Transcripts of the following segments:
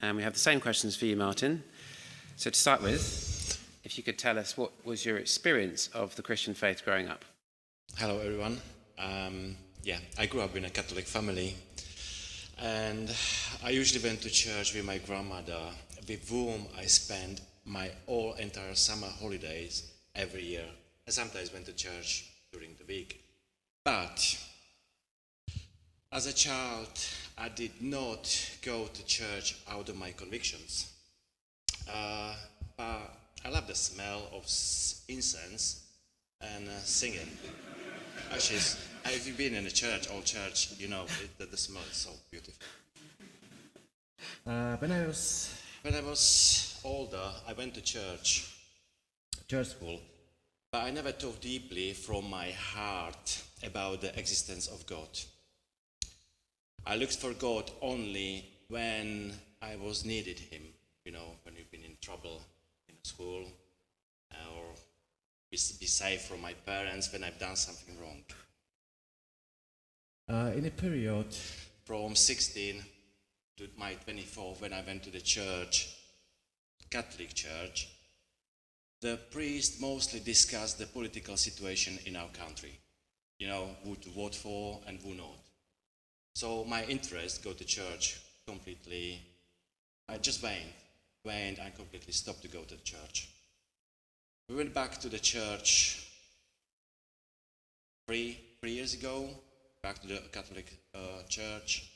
And we have the same questions for you, Martin. So to start with, if you could tell us what was your experience of the Christian faith growing up? Hello, everyone. I grew up in a Catholic family, and I usually went to church with my grandmother, with whom I spent my all entire summer holidays every year. I sometimes went to church during the week. But as a child, I did not go to church out of my convictions. But I love the smell of incense and singing. Actually, if you've been in a church, old church, you know the smell is so beautiful. When I was older, I went to church school, but I never thought deeply from my heart about the existence of God. I looked for God only when I was needed Him, when you've been in trouble in school, or be safe from my parents when I've done something wrong. In a period from 16 to my 24, when I went to the church, Catholic church, the priest mostly discussed the political situation in our country, who to vote for and who not. So my interest go to church completely, I just waned and completely stopped to go to the church. We went back to the church three years ago, back to the Catholic church,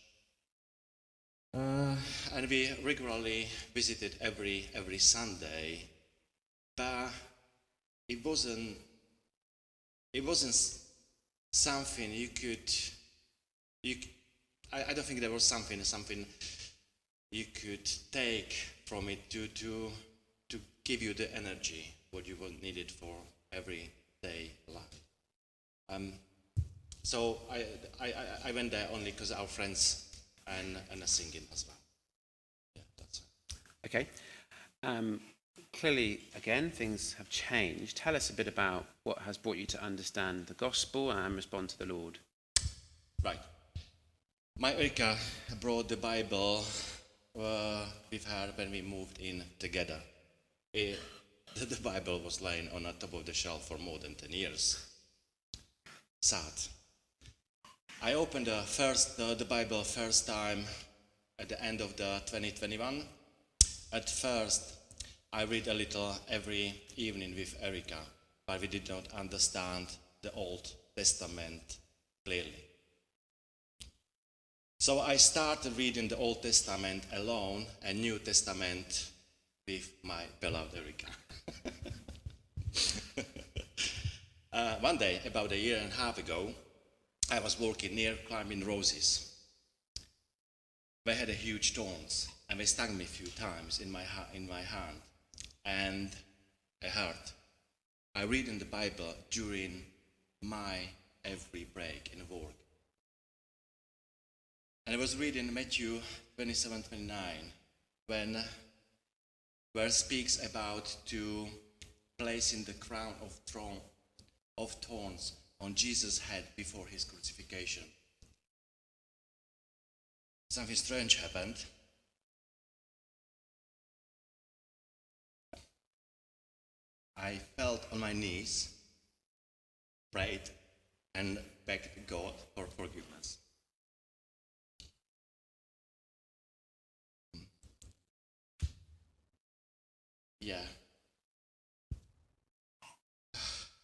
and we regularly visited every Sunday, but it wasn't something I don't think there was something you could take from it to give you the energy what you needed for everyday life. So I went there only because our friends and singing as well. Yeah, that's it. Okay. Clearly, again, things have changed. Tell us a bit about what has brought you to understand the gospel and respond to the Lord. Right. My Erika brought the Bible with her when we moved in together. The Bible was lying on the top of the shelf for more than 10 years. Sad. I opened the Bible first time at the end of the 2021. At first, I read a little every evening with Erika, but we did not understand the Old Testament clearly. So I started reading the Old Testament alone and New Testament with my beloved Erika. One day, about a year and a half ago, I was walking near climbing roses. They had a huge thorns, and they stung me a few times in my hand. And I read in the Bible during my every break in work. And I was reading Matthew 27-29, where it speaks about to placing the crown of thorns on Jesus' head before his crucifixion. Something strange happened. I felt on my knees, prayed, and begged God for forgiveness. Yeah.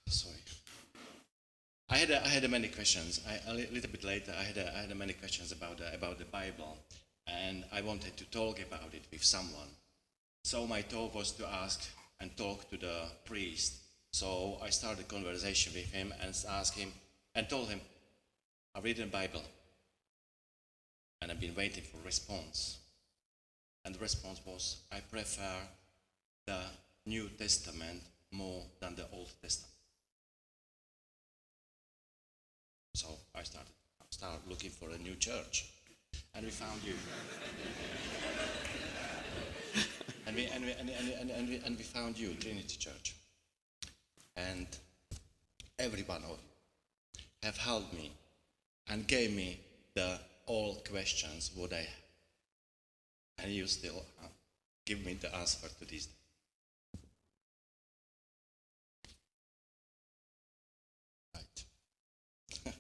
Sorry. I had many questions. A little bit later, I had many questions about the Bible, and I wanted to talk about it with someone. So my thought was to ask and talk to the priest. So I started a conversation with him and asked him and told him, I read the Bible, and I've been waiting for a response. And the response was, I prefer the New Testament more than the Old Testament. So I started looking for a new church, and we found you. and we found you, Trinity Church. And every one of you have helped me and gave me all questions what I and you still give me the answer to this. Right.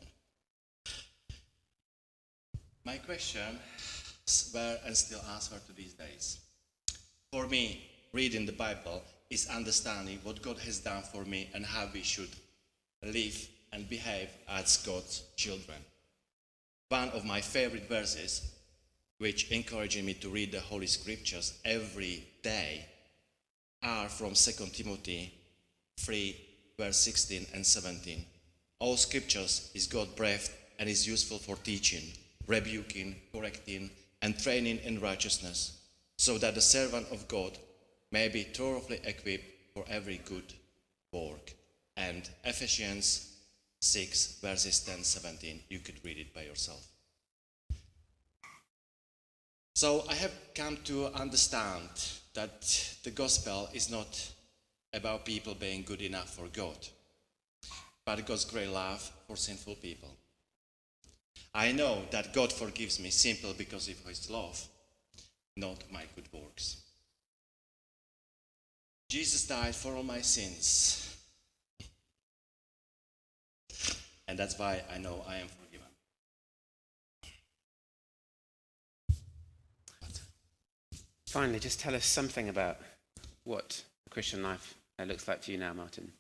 My question were and still answered to these days. For me, reading the Bible is understanding what God has done for me and how we should live and behave as God's children. One of my favorite verses, which encouraging me to read the Holy Scriptures every day, are from 2 Timothy 3, verse 16 and 17. All Scriptures is God-breathed and is useful for teaching, rebuking, correcting, and training in righteousness, so that the servant of God may be thoroughly equipped for every good work. And Ephesians 6, verses 10-17, you could read it by yourself. So I have come to understand that the gospel is not about people being good enough for God, but God's great love for sinful people. I know that God forgives me simply because of his love, not my good works. Jesus died for all my sins, and that's why I know I am forgiven. Finally, just tell us something about what a Christian life looks like for you now, Martin.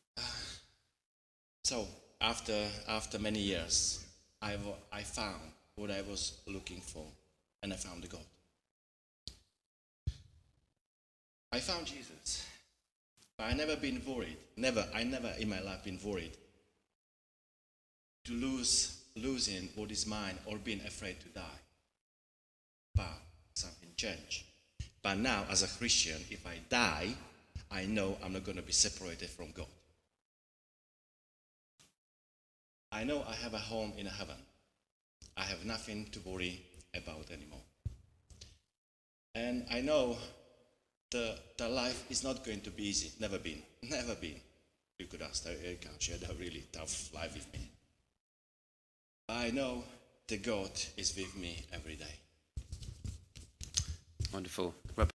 So, after many years, I found what I was looking for, and I found the God. I found Jesus, but I never been worried. I never in my life been worried to losing what is mine or being afraid to die. But something changed. But now, as a Christian, if I die, I know I'm not going to be separated from God. I know I have a home in heaven. I have nothing to worry about anymore. And I know the life is not going to be easy. Never been. Never been. You could ask Erica, she had a really tough life with me. But I know the God is with me every day. Wonderful. Rob.